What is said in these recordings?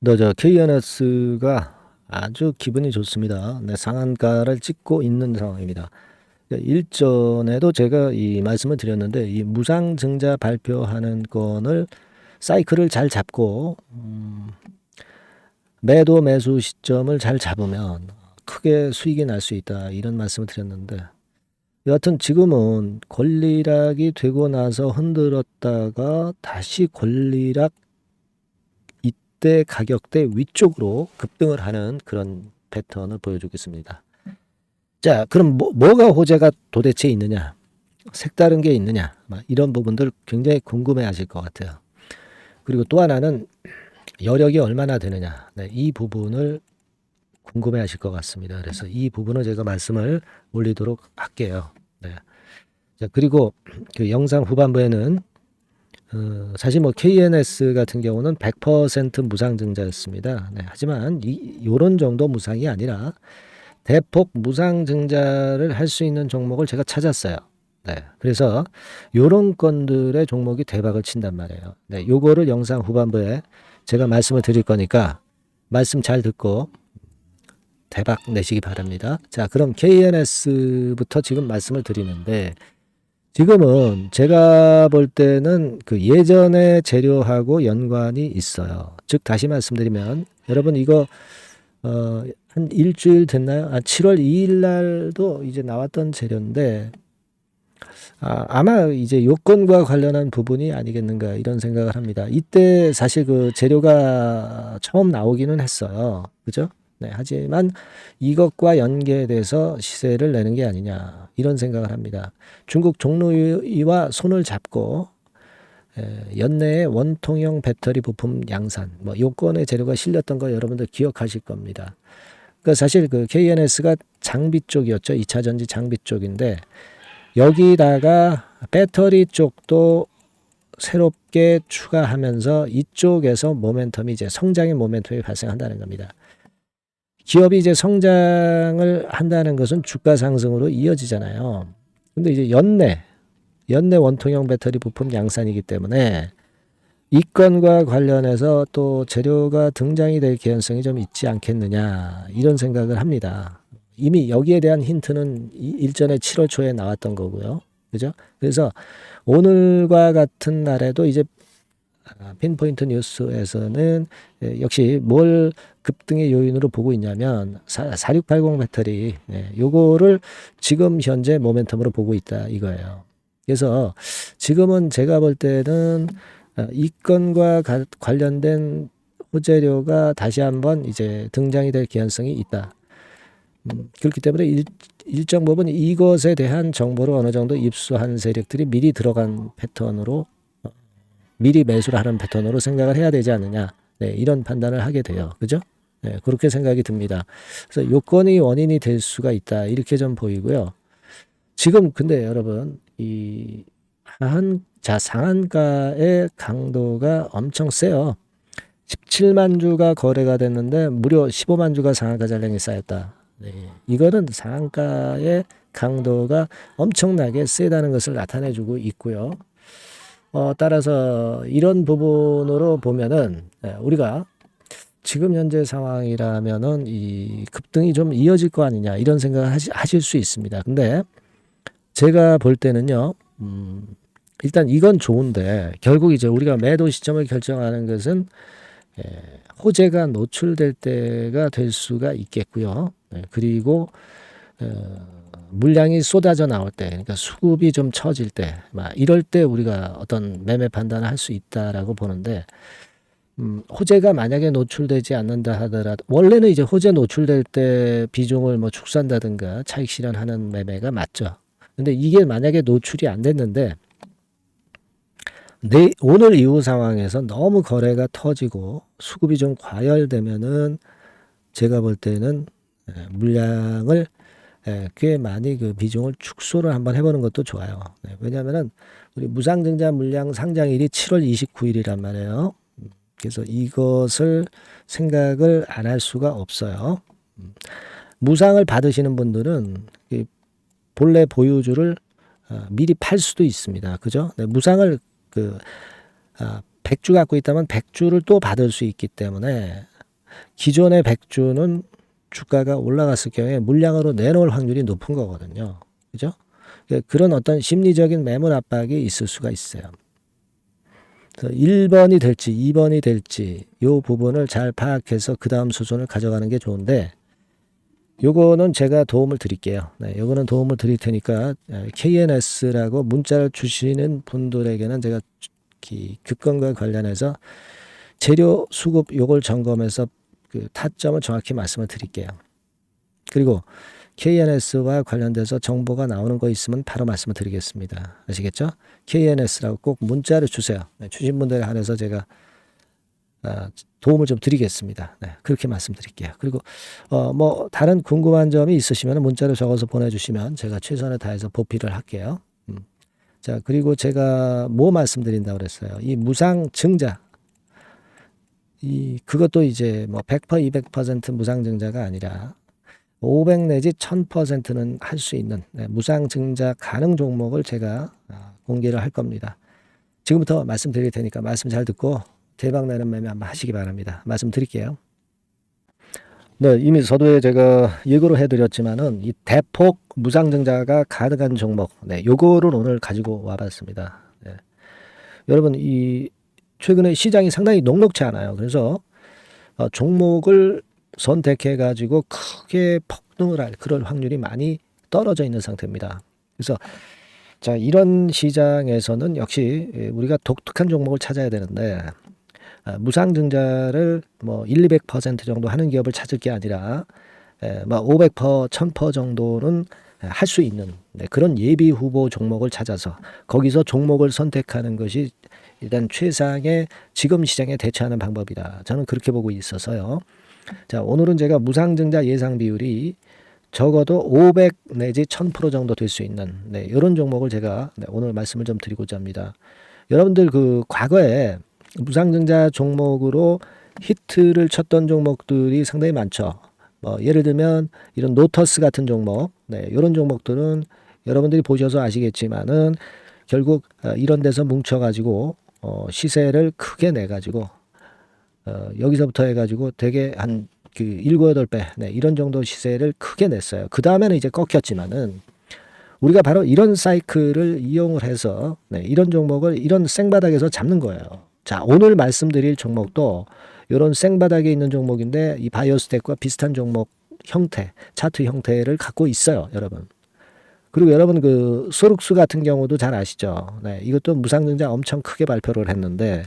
저 KNS가 아주 기분이 좋습니다. 네, 상한가를 찍고 있는 상황입니다. 일전에도 제가 이 말씀을 드렸는데 이 무상증자 발표하는 건을 사이클을 잘 잡고 매도 매수 시점을 잘 잡으면 크게 수익이 날 수 있다 이런 말씀을 드렸는데 여하튼 지금은 권리락이 되고 나서 흔들었다가 다시 권리락 이때 가격대 위쪽으로 급등을 하는 그런 패턴을 보여주겠습니다. 자, 그럼 뭐가 호재가 도대체 있느냐? 색다른 게 있느냐? 이런 부분들 굉장히 궁금해 하실 것 같아요. 그리고 또 하나는 여력이 얼마나 되느냐? 네, 이 부분을 궁금해 하실 것 같습니다. 그래서 이 부분을 제가 말씀을 올리도록 할게요. 네. 자, 그리고 그 영상 후반부에는 사실 뭐 KNS 같은 경우는 100% 무상증자였습니다. 네, 하지만 요런 정도 무상이 아니라 대폭 무상증자를 할 수 있는 종목을 제가 찾았어요. 네, 그래서 요런 건들의 종목이 대박을 친단 말이에요. 네, 요거를 영상 후반부에 제가 말씀을 드릴 거니까 말씀 잘 듣고 대박 내시기 바랍니다. 자, 그럼 KNS부터 지금 말씀을 드리는데 지금은 제가 볼 때는 그 예전의 재료하고 연관이 있어요. 즉 다시 말씀드리면 여러분 이거 한 일주일 됐나요? 7월 2일 날도 이제 나왔던 재료인데 아마 이제 요건과 관련한 부분이 아니겠는가 이런 생각을 합니다. 이때 사실 그 재료가 처음 나오기는 했어요. 그죠? 네, 하지만 이것과 연계돼서 시세를 내는 게 아니냐 이런 생각을 합니다. 중국 종로위와 손을 잡고 연내에 원통형 배터리 부품 양산 뭐 요건의 재료가 실렸던 거 여러분들 기억하실 겁니다. 그 사실 그 KNS가 장비 쪽이었죠. 2차 전지 장비 쪽인데 여기다가 배터리 쪽도 새롭게 추가하면서 이쪽에서 모멘텀이 이제 성장의 모멘텀이 발생한다는 겁니다. 기업이 이제 성장을 한다는 것은 주가 상승으로 이어지잖아요. 근데 이제 연내 원통형 배터리 부품 양산이기 때문에 이 건과 관련해서 또 재료가 등장이 될 개연성이 좀 있지 않겠느냐 이런 생각을 합니다. 이미 여기에 대한 힌트는 일전에 7월 초에 나왔던 거고요. 그죠? 그래서 오늘과 같은 날에도 이제 핀포인트 뉴스에서는 역시 뭘 급등의 요인으로 보고 있냐면 4680 배터리 요거를 지금 현재 모멘텀으로 보고 있다 이거예요. 그래서 지금은 제가 볼 때는 이 건과 관련된 호재료가 다시 한번 이제 등장이 될 개연성이 있다. 그렇기 때문에 일정 부분 이것에 대한 정보를 어느 정도 입수한 세력들이 미리 들어간 패턴으로 미리 매수를 하는 패턴으로 생각을 해야 되지 않느냐. 네, 이런 판단을 하게 돼요. 그죠? 네, 그렇게 생각이 듭니다. 그래서 요건이 원인이 될 수가 있다. 이렇게 좀 보이고요. 지금 근데 여러분 이 상한가의 강도가 엄청 세요. 17만 주가 거래가 됐는데 무려 15만 주가 상한가 잔량이 쌓였다. 네, 이거는 상한가의 강도가 엄청나게 세다는 것을 나타내주고 있고요. 따라서 이런 부분으로 보면은 우리가 지금 현재 상황이라면은 이 급등이 좀 이어질 거 아니냐 이런 생각을 하실 수 있습니다. 근데 제가 볼 때는요, 일단 이건 좋은데 결국 이제 우리가 매도 시점을 결정하는 것은 호재가 노출될 때가 될 수가 있겠고요. 그리고 물량이 쏟아져 나올 때, 그러니까 수급이 좀 처질 때, 이럴 때 우리가 어떤 매매 판단을 할 수 있다라고 보는데, 호재가 만약에 노출되지 않는다 하더라도, 원래는 이제 호재 노출될 때 비중을 뭐 축소한다든가 차익 실현하는 매매가 맞죠. 근데 이게 만약에 노출이 안 됐는데, 오늘 이후 상황에서 너무 거래가 터지고 수급이 좀 과열되면은 제가 볼 때는 물량을 꽤 많이 그 비중을 축소를 한번 해보는 것도 좋아요. 왜냐하면은 우리 무상증자 물량 상장일이 7월 29일이란 말이에요. 그래서 이것을 생각을 안 할 수가 없어요. 무상을 받으시는 분들은 본래 보유주를 미리 팔 수도 있습니다. 그죠? 무상을 100주 갖고 있다면 100주를 또 받을 수 있기 때문에 기존의 100주는 주가가 올라갔을 경우에 물량으로 내놓을 확률이 높은 거거든요. 그죠? 그런 어떤 심리적인 매물 압박이 있을 수가 있어요. 그래서 1번이 될지 2번이 될지 이 부분을 잘 파악해서 그 다음 수순을 가져가는 게 좋은데, 요거는 제가 도움을 드릴게요. 네, 요거는 도움을 드릴 테니까 KNS라고 문자를 주시는 분들에게는 제가 그건과 관련해서 재료 수급 요걸 점검해서 그 타점을 정확히 말씀을 드릴게요. 그리고 KNS와 관련돼서 정보가 나오는 거 있으면 바로 말씀을 드리겠습니다. 아시겠죠? KNS라고 꼭 문자를 주세요. 네, 주신 분들에 한해서 제가 도움을 좀 드리겠습니다. 네, 그렇게 말씀드릴게요. 그리고 뭐 다른 궁금한 점이 있으시면 문자를 적어서 보내주시면 제가 최선을 다해서 보필을 할게요. 자, 그리고 제가 뭐 말씀드린다고 그랬어요. 이 무상증자, 그것도 이제 뭐 100% 200% 무상증자가 아니라 500 내지 1000%는 할 수 있는 무상증자 가능 종목을 제가 공개를 할 겁니다. 지금부터 말씀드릴 테니까 말씀 잘 듣고 대박나는 매매 한번 하시기 바랍니다. 말씀드릴게요. 네, 이미 서두에 제가 예고를 해드렸지만은 이 대폭 무상증자가 가능한 종목, 네, 요거를 오늘 가지고 와봤습니다. 네. 여러분, 이 최근에 시장이 상당히 녹록치 않아요. 그래서 종목을 선택해 가지고 크게 폭등을 할 그럴 확률이 많이 떨어져 있는 상태입니다. 그래서 자, 이런 시장에서는 역시 우리가 독특한 종목을 찾아야 되는데, 무상증자를 뭐 1, 200% 정도 하는 기업을 찾을 게 아니라 뭐 500%, 1000% 정도는 할 수 있는 그런 예비 후보 종목을 찾아서 거기서 종목을 선택하는 것이 일단 최상의 지금 시장에 대처하는 방법이다. 저는 그렇게 보고 있어서요. 자, 오늘은 제가 무상증자 예상 비율이 적어도 500 내지 1000% 정도 될 수 있는 이런 종목을 제가 오늘 말씀을 좀 드리고자 합니다. 여러분들 그 과거에 무상증자 종목으로 히트를 쳤던 종목들이 상당히 많죠. 뭐 예를 들면 이런 노터스 같은 종목, 이런 종목들은 여러분들이 보셔서 아시겠지만은 결국 이런 데서 뭉쳐가지고 시세를 크게 내가지고 여기서부터 해가지고 되게 한 그 7, 8배 이런 정도 시세를 크게 냈어요. 그 다음에는 이제 꺾였지만은 우리가 바로 이런 사이클을 이용을 해서 이런 종목을 이런 생바닥에서 잡는 거예요. 자, 오늘 말씀드릴 종목도 이런 생바닥에 있는 종목인데 이 바이오스텍과 비슷한 종목 형태, 차트 형태를 갖고 있어요, 여러분. 그리고 여러분 그 소룩스 같은 경우도 잘 아시죠? 네, 이것도 무상증자 엄청 크게 발표를 했는데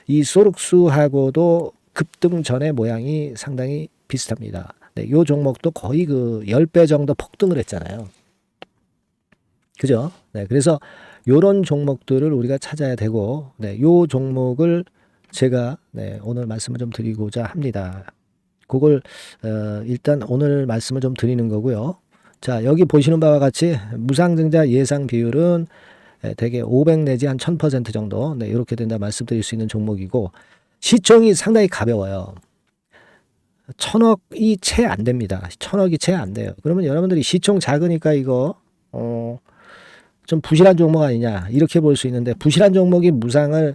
이 소룩스하고도 급등 전의 모양이 상당히 비슷합니다. 네, 이 종목도 거의 그 10배 정도 폭등을 했잖아요. 그죠? 네, 그래서 요런 종목들을 우리가 찾아야 되고, 요 종목을 제가 오늘 말씀을 좀 드리고자 합니다. 그걸 일단 오늘 말씀을 좀 드리는 거고요. 자, 여기 보시는 바와 같이 무상증자 예상 비율은 대개 500 내지 한 1000% 정도 이렇게 된다 말씀드릴 수 있는 종목이고, 시총이 상당히 가벼워요. 1000억이 채 안 됩니다. 1000억이 채 안 돼요. 그러면 여러분들이 시총 작으니까 이거 좀 부실한 종목 아니냐 이렇게 볼 수 있는데, 부실한 종목이 무상을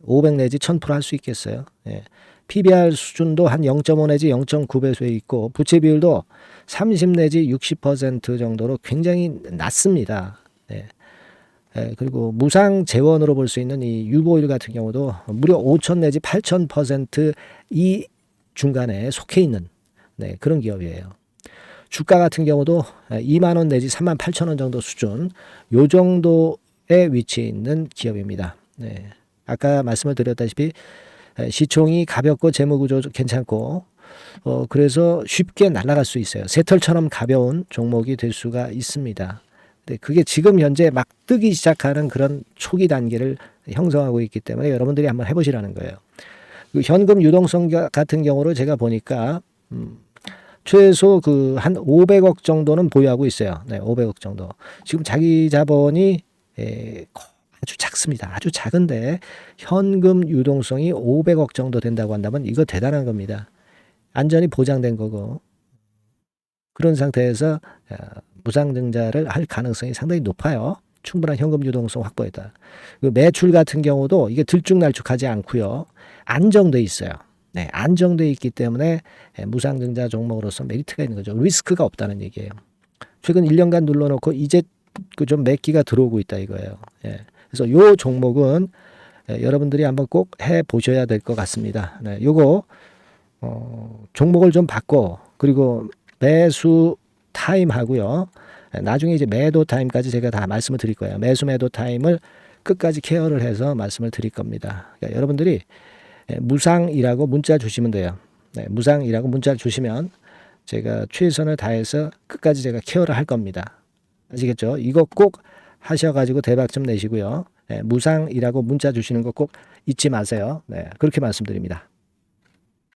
500 내지 1000% 할 수 있겠어요? 예. PBR 수준도 한 0.5 내지 0.9배수에 있고 부채 비율도 30 내지 60% 정도로 굉장히 낮습니다. 예. 예, 그리고 무상 재원으로 볼 수 있는 이 유보율 같은 경우도 무려 5000 내지 8000% 이 중간에 속해 있는 그런 기업이에요. 주가 같은 경우도 2만 원 내지 3만 8천 원 정도 수준, 요 정도에 위치해 있는 기업입니다. 네. 아까 말씀을 드렸다시피 시총이 가볍고 재무구조도 괜찮고 그래서 쉽게 날아갈 수 있어요. 새털처럼 가벼운 종목이 될 수가 있습니다. 네, 그게 지금 현재 막 뜨기 시작하는 그런 초기 단계를 형성하고 있기 때문에 여러분들이 한번 해보시라는 거예요. 그 현금 유동성 같은 경우로 제가 보니까 최소 그 한 500억 정도는 보유하고 있어요. 네, 500억 정도. 지금 자기 자본이 아주 작습니다. 아주 작은데 현금 유동성이 500억 정도 된다고 한다면 이거 대단한 겁니다. 안전이 보장된 거고, 그런 상태에서 무상증자를 할 가능성이 상당히 높아요. 충분한 현금 유동성 확보했다. 그 매출 같은 경우도 이게 들쭉날쭉하지 않고요. 안정돼 있어요. 네, 안정돼 있기 때문에 무상증자 종목으로서 메리트가 있는 거죠. 리스크가 없다는 얘기예요. 최근 1년간 눌러놓고 이제 그 좀 매기가 들어오고 있다 이거예요. 예. 그래서 요 종목은 여러분들이 한번 꼭 해 보셔야 될 것 같습니다. 네, 요거 종목을 좀 바꿔 그리고 매수 타임 하고요. 나중에 이제 매도 타임까지 제가 다 말씀을 드릴 거예요. 매수 매도 타임을 끝까지 케어를 해서 말씀을 드릴 겁니다. 그러니까 여러분들이 무상이라고 문자 주시면 돼요. 네, 무상이라고 문자 주시면 제가 최선을 다해서 끝까지 제가 케어를 할 겁니다. 아시겠죠? 이거 꼭 하셔가지고 대박 좀 내시고요. 네, 무상이라고 문자 주시는 거 꼭 잊지 마세요. 네, 그렇게 말씀드립니다.